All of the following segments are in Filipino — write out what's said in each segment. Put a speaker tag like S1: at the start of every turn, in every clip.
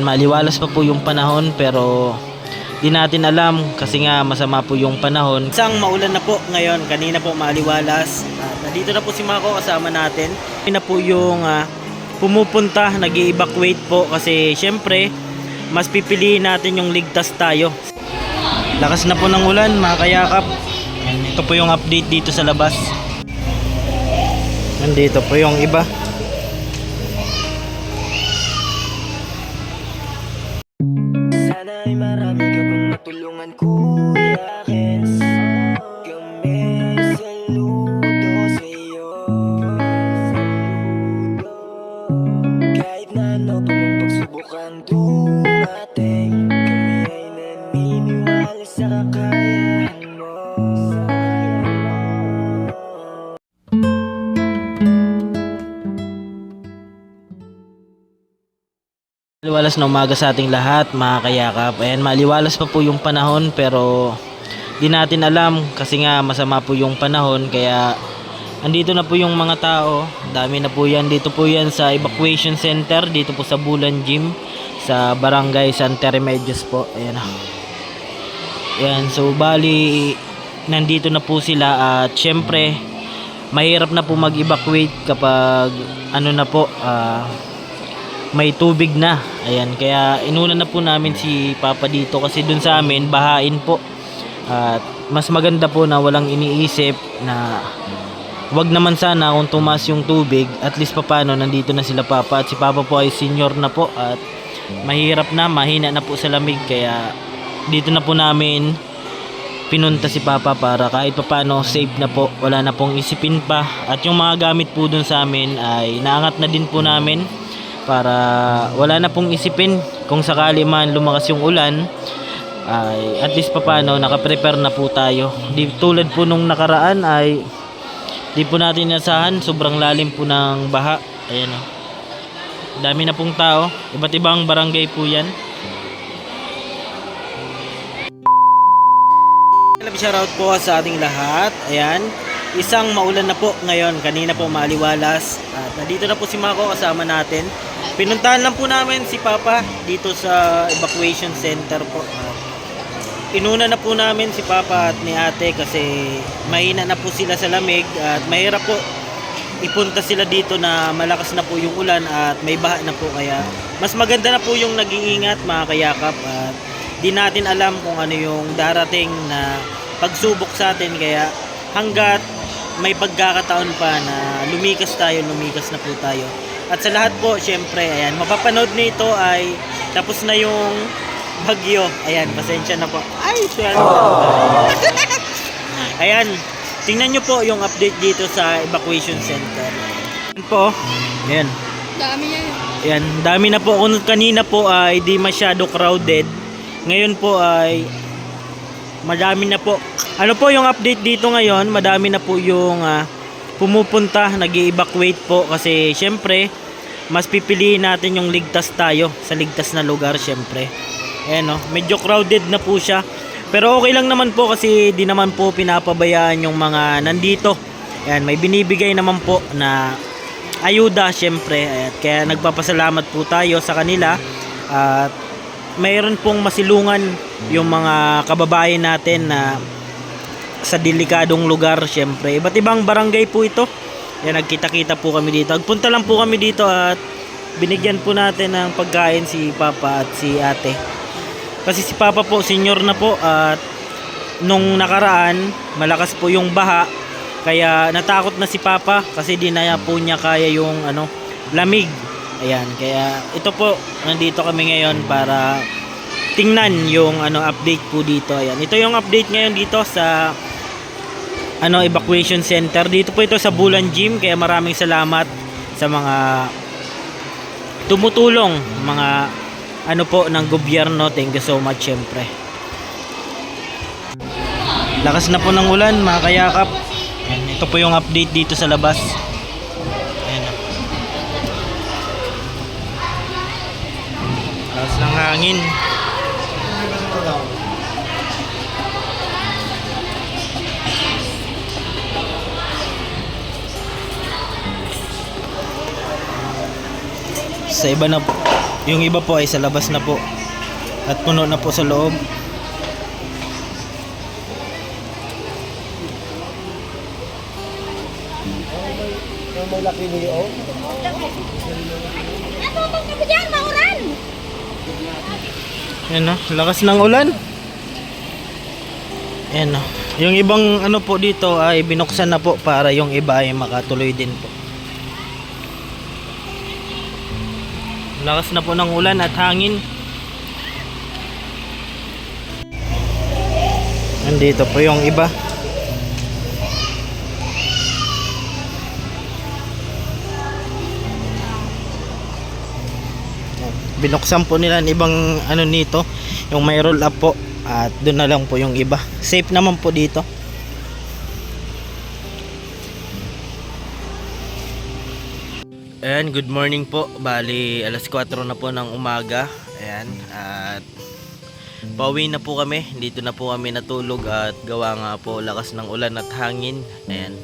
S1: Maliwalas pa po yung panahon pero di natin alam kasi nga masama po yung panahon. Isang maulan na po ngayon, kanina po maliwalas. Nandito na po si Mako kasama natin. Yun na po yung pumupunta, nag-evacuate po kasi syempre mas pipiliin natin yung ligtas tayo. Lakas na po ng ulan mga kayakap. Ito po yung update dito sa labas. Nandito po yung iba.
S2: Sana'y marami ka pang matulungan, Kuya Kes. Kami saludo sa'yo. Kahit na ano pa mong pagsubukang dumating, kami ay naniniwala sa kakayahan mo.
S1: Maliwalas na umaga sa ating lahat mga kayakap. Ayan, maliwalas pa po yung panahon pero di natin alam kasi nga masama po yung panahon. Kaya andito na po yung mga tao. Dami na po yan. Dito po yan sa evacuation center. Dito po sa Bulan Gym sa Barangay Santa Remedios po. Ayan. Ayan, so bali nandito na po sila at syempre mahirap na po mag-evacuate kapag ano na po may tubig na. Ayan, kaya inuna na po namin si Papa dito kasi dun sa amin bahain po. At mas maganda po na walang iniisip na wag naman sana kung tumas yung tubig. At least paano nandito na sila Papa. At si Papa po ay senior na po at mahirap na, mahina na po sa lamig. Kaya dito na po namin pinunta si Papa para kahit paano safe na po. Wala na pong isipin pa. At yung mga gamit po dun sa amin ay naangat na din po namin para wala na pong isipin kung sakali man lumakas yung ulan ay at least paano naka-prepare na po tayo. Di tulad po nung nakaraan ay di po natin inasahan, sobrang lalim po ng baha. Ayan o, dami na pong tao, iba't ibang barangay po yan. Shoutout po sa ating lahat. Ayan, isang maulan na po ngayon, kanina po maliwalas at nandito na po si Mako kasama natin. Pinuntahan lang po namin si Papa dito sa evacuation center po. Inuna na po namin si Papa at ni Ate kasi mahina na po sila sa lamig at mahirap po ipunta sila dito na malakas na po yung ulan at may baha na po. Kaya mas maganda na po yung nag-iingat mga kayakap at di natin alam kung ano yung darating na pagsubok sa atin. Kaya hanggat may pagkakataon pa na lumikas na po tayo. At sa lahat po, syempre, ayan, mapapanood nito ay tapos na yung bagyo. Ayan, pasensya na po. Ay, ayan, tingnan nyo po yung update dito sa evacuation center. Ayan po, ayan.
S3: Dami yan.
S1: Ayan, dami na po. Kung kanina po ay di masyado crowded. Ngayon po ay madami na po. Ano po yung update dito ngayon? Madami na po yung pumupunta, nag-evacuate po kasi syempre mas pipiliin natin yung ligtas tayo sa ligtas na lugar syempre. Ayan o, medyo crowded na po siya pero okay lang naman po kasi di naman po pinapabayaan yung mga nandito. Ayan, may binibigay naman po na ayuda syempre. Ayan, kaya nagpapasalamat po tayo sa kanila at mayroon pong masilungan yung mga kababayan natin na sa delikadong lugar syempre. Iba't ibang barangay po ito. Yan, nagkita-kita po kami dito. Nagpunta lang po kami dito at binigyan po natin ng pagkain si Papa at si Ate. Kasi si Papa po senior na po at nung nakaraan malakas po yung baha. Kaya natakot na si Papa kasi di na po niya kaya yung lamig. Ayan, kaya ito po nandito kami ngayon para tingnan yung update po dito. Ayan, ito yung update ngayon dito sa evacuation center. Dito po ito sa Bulan Gym. Kaya maraming salamat sa mga tumutulong, mga po ng gobyerno. Thank you so much syempre. Lakas na po ng ulan mga kayakap. Ayan, ito po yung update dito sa labas. Ayan. Lakas ng hangin. Sa iba na Yung iba po ay sa labas na po. At puno na po sa loob.
S3: May laki niyo.
S4: Natutog ka ba dyan, mauran?
S1: Yan o, lakas ng ulan. Yan o. Yung ibang ano po dito ay binuksan na po para yung iba ay makatuloy din po. Lakas na po ng ulan at hangin. Nandito po yung iba. Binuksan po nila ng ibang ano nito, yung may roll up po, at doon na lang po yung iba. Safe naman po dito. Ayan, good morning po. Bali alas 4 na po ng umaga. Ayan, at pauwi na po kami. Dito na po kami natulog at gawa nga po lakas ng ulan at hangin. Ayan.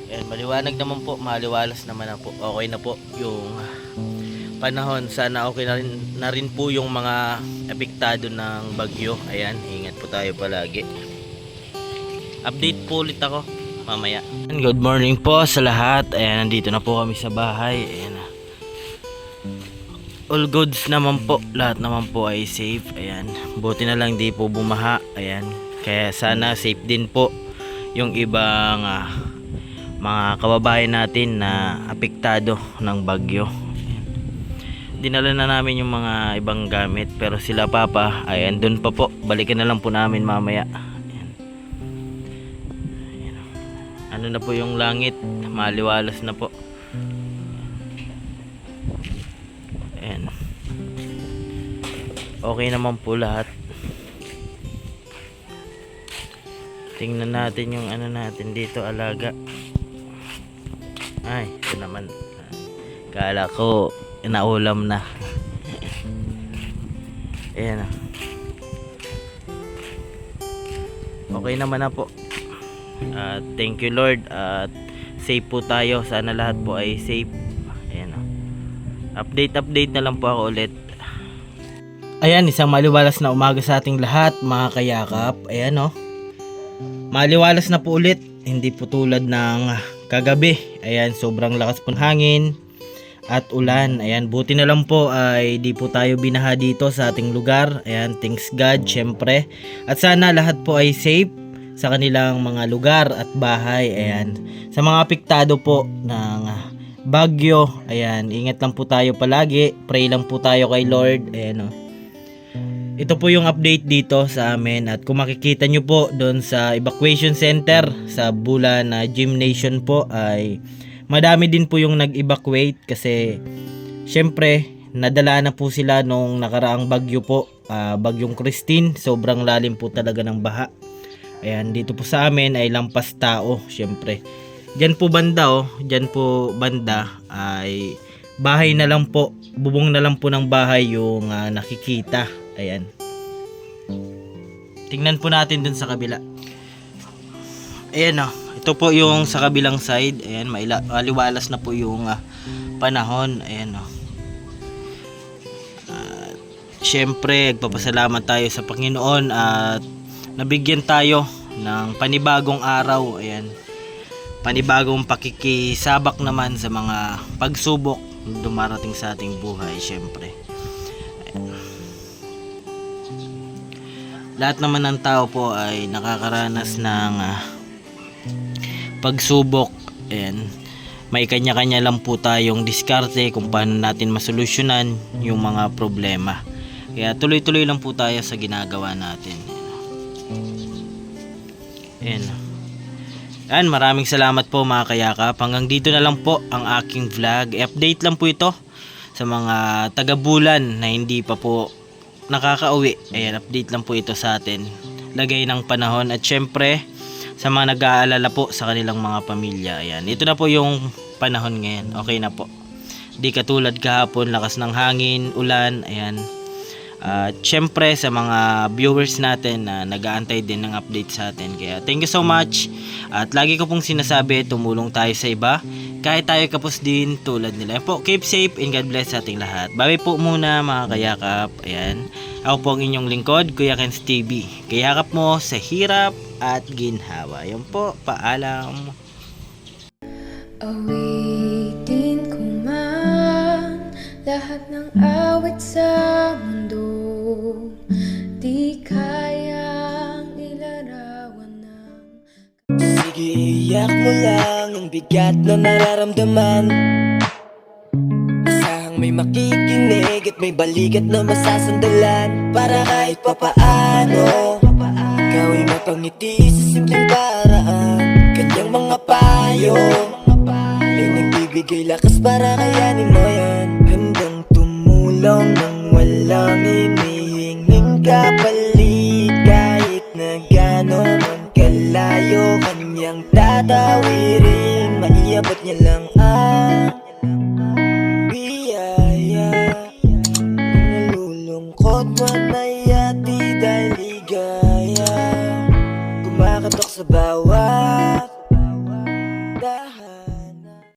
S1: Ayan, maliwanag naman po, maliwalas naman na po. Okay na po yung panahon. Sana okay na rin po yung mga apektado ng bagyo. Ayan, ingat po tayo palagi. Update po ulit ako mamaya. Good morning po sa lahat. Ayan, nandito na po kami sa bahay. Ayan. All goods naman po. Lahat naman po ay safe. Ayan. Buti na lang di po bumaha. Ayan. Kaya sana safe din po yung ibang mga kababayan natin na apektado ng bagyo. Dinala na namin yung mga ibang gamit, pero sila papa ay andun pa po. Balikan na lang po namin mamaya. Ayan. Ayan. Ano na po yung langit, maliwalas na po. Ayan. Okay naman po lahat. Tingnan natin yung ano natin dito, alaga. Ay, ito naman. Kala ko naulam na. Ayan. Okay naman na po. Thank you Lord. At safe po tayo. Sana lahat po ay safe. Ayan. Update na lang po ako ulit. Ayan, isang maliwalas na umaga sa ating lahat, mga kayakap. Ayan o. Maliwalas na po ulit. Hindi po tulad ng kagabi. Ayan, sobrang lakas po ng hangin at ulan. Ayan, buti na lang po ay di po tayo binaha dito sa ating lugar. Ayan, thanks God syempre. At sana lahat po ay safe sa kanilang mga lugar at bahay. Ayan, sa mga apektado po ng bagyo, ayan, ingat lang po tayo palagi. Pray lang po tayo kay Lord. Ayan o. Ito po yung update dito sa amin, at kung makikita nyo po doon sa evacuation center sa Bulan Gymnasium po ay madami din po yung nag-evacuate kasi syempre nadala na po sila nung nakaraang bagyo po, bagyong Christine. Sobrang lalim po talaga ng baha. Ayan, dito po sa amin ay lampas tao syempre. Diyan po banda diyan po banda ay bahay na lang po, bubong na lang po ng bahay yung nakikita. Ayan. Tingnan po natin dun sa kabila. Ayan o. Ito po yung sa kabilang side. Ayan, maliwalas na po yung panahon. Ayan o. Siyempre, nagpapasalamat tayo sa Panginoon at nabigyan tayo ng panibagong araw. Ayan. Panibagong pakikisabak naman sa mga pagsubok na dumarating sa ating buhay. Siyempre. Lahat naman ng tao po ay nakakaranas ng pagsubok. Ayan. May kanya-kanya lang po tayong diskarte kung paano natin masolusyonan yung mga problema. Kaya tuloy-tuloy lang po tayo sa ginagawa natin. Ayan. Ayan, maraming salamat po mga kayakap. Hanggang dito na lang po ang aking vlog. Update lang po ito sa mga taga-Bulan na hindi pa po nakakauwi. Ayan, update lang po ito sa atin. Lagay ng panahon at syempre sa mga nag-aalala po sa kanilang mga pamilya. Ayan, ito na po yung panahon ngayon. Okay na po. Di katulad kahapon, lakas ng hangin, ulan. Ayan. At syempre sa mga viewers natin na nag-aantay din ng update sa atin. Kaya thank you so much. At lagi ko pong sinasabi, tumulong tayo sa iba. Kahit tayo kapos din tulad nila. Yan po, keep safe and God bless sa ating lahat. Bye po muna mga kayakap. Ayan. Ako po ang inyong lingkod, Kuya Ken's TV. Kayakap mo sa hirap at ginhawa. Yan po, paalam.
S5: Awitin ko man lahat ng awit sa mundo, di kayang ilarawan ng
S2: Sige, iyak mo lang ang bigat na nararamdaman. Asahang may makikinig at may balikat na masasandalan. Para kahit papaano ikaw ay mapangiti sa simpleng paraan. Kanyang mga payo ay nagbibigay lakas para kayanin mo yan. Handang tumulong nang walang hinihinging kapalit. Kahit na gano'n man kalayo kanyang tatawirin, maiabot niya lang ang biyaya. Kung nalulungkot man ay ati dahil ligaya, kumakatok sa bawat